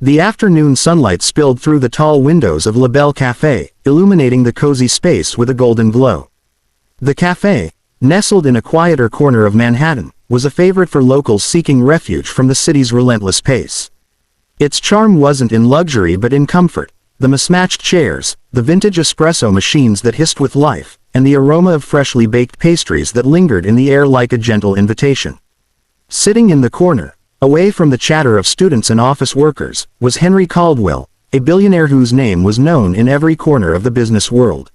The afternoon sunlight spilled through the tall windows of La Belle Café, illuminating the cozy space with a golden glow. The café, nestled in a quieter corner of Manhattan, was a favorite for locals seeking refuge from the city's relentless pace. Its charm wasn't in luxury but in comfort: the mismatched chairs, the vintage espresso machines that hissed with life, and the aroma of freshly baked pastries that lingered in the air like a gentle invitation. Sitting in the corner, away from the chatter of students and office workers, was Henry Caldwell, a billionaire whose name was known in every corner of the business world.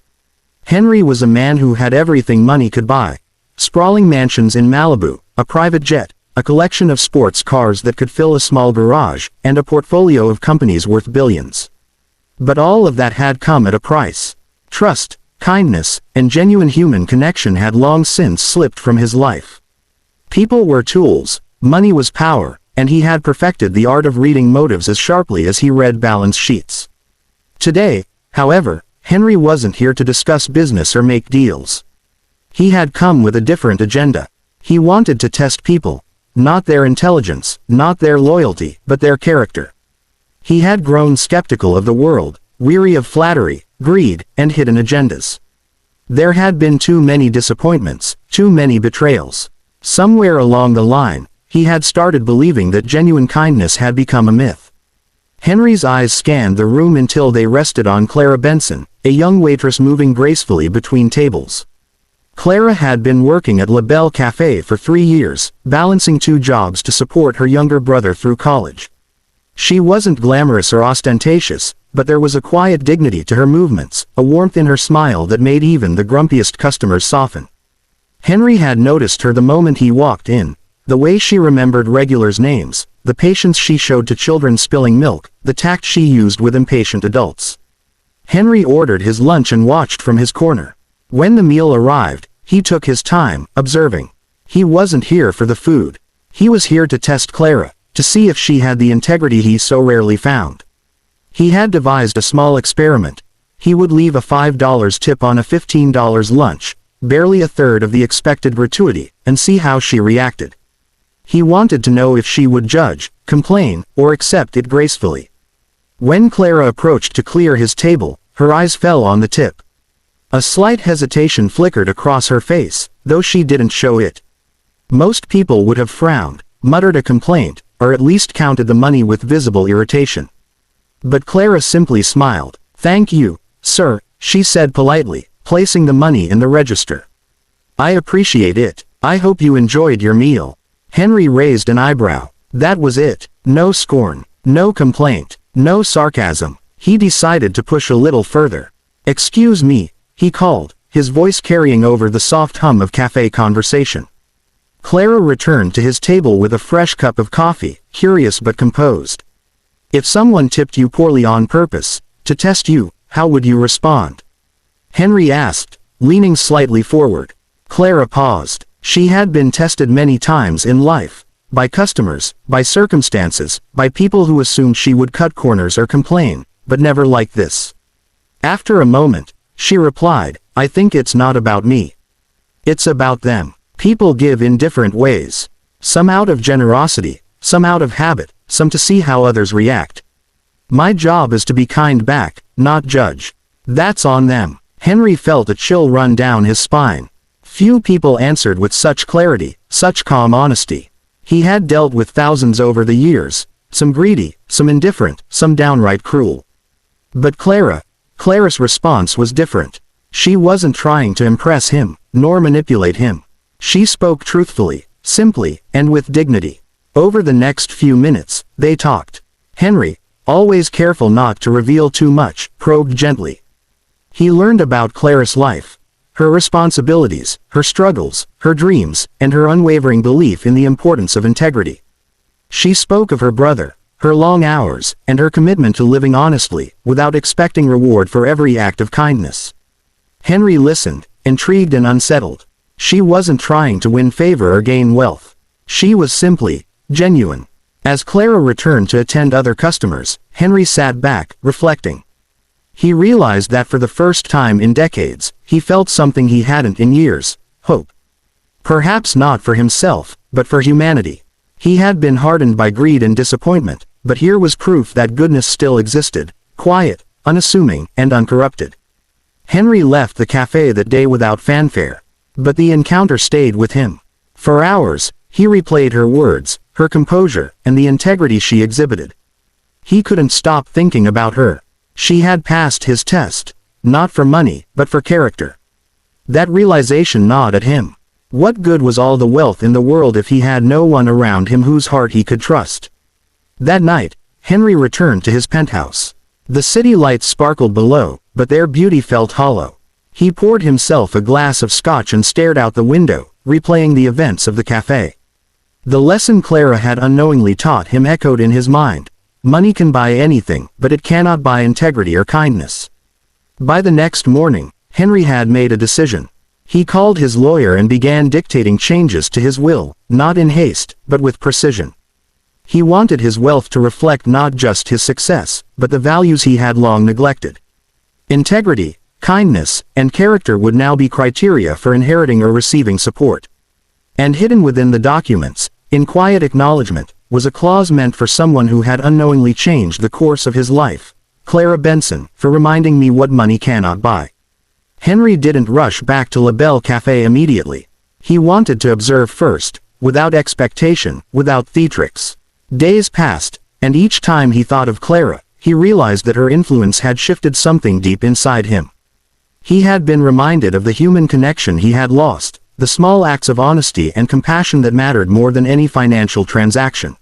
Henry was a man who had everything money could buy: sprawling mansions in Malibu, a private jet, a collection of sports cars that could fill a small garage, and a portfolio of companies worth billions. But all of that had come at a price. Trust, kindness, and genuine human connection had long since slipped from his life. People were tools, money was power, and he had perfected the art of reading motives as sharply as he read balance sheets. Today, however, Henry wasn't here to discuss business or make deals. He had come with a different agenda. He wanted to test people, not their intelligence, not their loyalty, but their character. He had grown skeptical of the world, weary of flattery, greed, and hidden agendas. There had been too many disappointments, too many betrayals. Somewhere along the line, he had started believing that genuine kindness had become a myth. Henry's eyes scanned the room until they rested on Clara Benson, a young waitress moving gracefully between tables. Clara had been working at La Belle Café for 3 years, balancing 2 jobs to support her younger brother through college. She wasn't glamorous or ostentatious, but there was a quiet dignity to her movements, a warmth in her smile that made even the grumpiest customers soften. Henry had noticed her the moment he walked in: the way she remembered regulars' names, the patience she showed to children spilling milk, the tact she used with impatient adults. Henry ordered his lunch and watched from his corner. When the meal arrived, he took his time, observing. He wasn't here for the food. He was here to test Clara, to see if she had the integrity he so rarely found. He had devised a small experiment. He would leave a $5 tip on a $15 lunch, barely a third of the expected gratuity, and see how she reacted. He wanted to know if she would judge, complain, or accept it gracefully. When Clara approached to clear his table, her eyes fell on the tip. A slight hesitation flickered across her face, though she didn't show it. Most people would have frowned, muttered a complaint, or at least counted the money with visible irritation. But Clara simply smiled. "Thank you, sir," she said politely, placing the money in the register. "I appreciate it. I hope you enjoyed your meal." Henry raised an eyebrow. That was it. No scorn, no complaint, no sarcasm. He decided to push a little further. "Excuse me," he called, his voice carrying over the soft hum of cafe conversation. Clara returned to his table with a fresh cup of coffee, curious but composed. "If someone tipped you poorly on purpose, to test you, how would you respond?" Henry asked, leaning slightly forward. Clara paused. She had been tested many times in life. By customers, by circumstances, by people who assumed she would cut corners or complain, but never like this. After a moment, she replied, "I think it's not about me. It's about them. People give in different ways. Some out of generosity, some out of habit, some to see how others react. My job is to be kind back, not judge. That's on them." Henry felt a chill run down his spine. Few people answered with such clarity, such calm honesty. He had dealt with thousands over the years, some greedy, some indifferent, some downright cruel. But Clara's response was different. She wasn't trying to impress him, nor manipulate him. She spoke truthfully, simply, and with dignity. Over the next few minutes, they talked. Henry, always careful not to reveal too much, probed gently. He learned about Clara's life, her responsibilities, her struggles, her dreams, and her unwavering belief in the importance of integrity. She spoke of her brother, her long hours, and her commitment to living honestly, without expecting reward for every act of kindness. Henry listened, intrigued and unsettled. She wasn't trying to win favor or gain wealth. She was simply genuine. As Clara returned to attend other customers, Henry sat back, reflecting. He realized that for the first time in decades, he felt something he hadn't in years: hope. Perhaps not for himself, but for humanity. He had been hardened by greed and disappointment, but here was proof that goodness still existed, quiet, unassuming, and uncorrupted. Henry left the cafe that day without fanfare. But the encounter stayed with him. For hours, he replayed her words, her composure, and the integrity she exhibited. He couldn't stop thinking about her. She had passed his test, not for money, but for character. That realization gnawed at him. What good was all the wealth in the world if he had no one around him whose heart he could trust? That night, Henry returned to his penthouse. The city lights sparkled below, but their beauty felt hollow. He poured himself a glass of scotch and stared out the window, replaying the events of the cafe. The lesson Clara had unknowingly taught him echoed in his mind. Money can buy anything, but it cannot buy integrity or kindness. By the next morning, Henry had made a decision. He called his lawyer and began dictating changes to his will, not in haste, but with precision. He wanted his wealth to reflect not just his success, but the values he had long neglected. Integrity, kindness, and character would now be criteria for inheriting or receiving support. And hidden within the documents, in quiet acknowledgement, was a clause meant for someone who had unknowingly changed the course of his life. Clara Benson, for reminding me what money cannot buy. Henry didn't rush back to La Belle Cafe immediately. He wanted to observe first, without expectation, without theatrics. Days passed, and each time he thought of Clara, he realized that her influence had shifted something deep inside him. He had been reminded of the human connection he had lost, the small acts of honesty and compassion that mattered more than any financial transaction.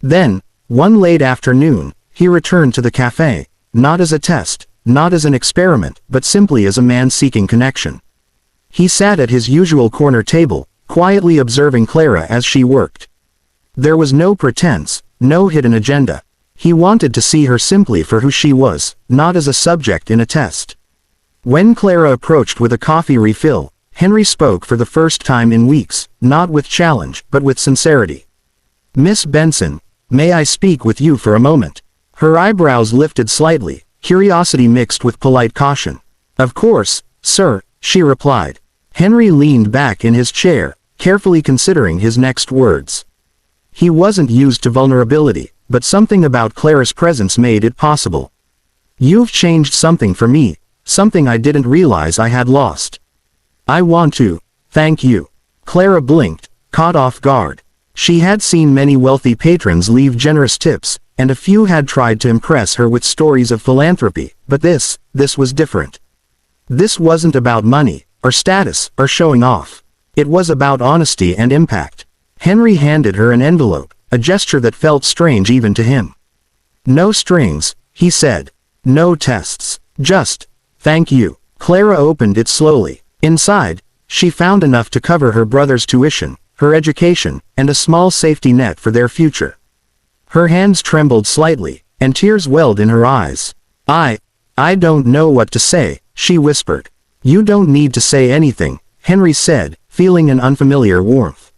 Then, one late afternoon, he returned to the cafe, not as a test, not as an experiment, but simply as a man seeking connection. He sat at his usual corner table, quietly observing Clara as she worked. There was no pretense, no hidden agenda. He wanted to see her simply for who she was, not as a subject in a test. When Clara approached with a coffee refill, Henry spoke for the first time in weeks, not with challenge, but with sincerity. "Miss Benson, may I speak with you for a moment?" Her eyebrows lifted slightly, curiosity mixed with polite caution. "Of course, sir," she replied. Henry leaned back in his chair, carefully considering his next words. He wasn't used to vulnerability, but something about Clara's presence made it possible. "You've changed something for me, something I didn't realize I had lost. I want to thank you." Clara blinked, caught off guard. She had seen many wealthy patrons leave generous tips, and a few had tried to impress her with stories of philanthropy, but this was different. This wasn't about money, or status, or showing off. It was about honesty and impact. Henry handed her an envelope, a gesture that felt strange even to him. "No strings," he said. "No tests. Just, thank you." Clara opened it slowly. Inside, she found enough to cover her brother's tuition, her education, and a small safety net for their future. Her hands trembled slightly, and tears welled in her eyes. I don't know what to say," she whispered. "You don't need to say anything," Henry said, feeling an unfamiliar warmth.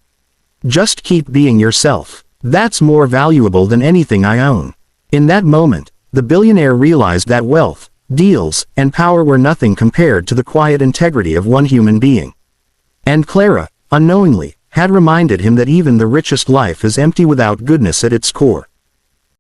"Just keep being yourself. That's more valuable than anything I own." In that moment, the billionaire realized that wealth, deals, and power were nothing compared to the quiet integrity of one human being. And Clara, unknowingly, had reminded him that even the richest life is empty without goodness at its core.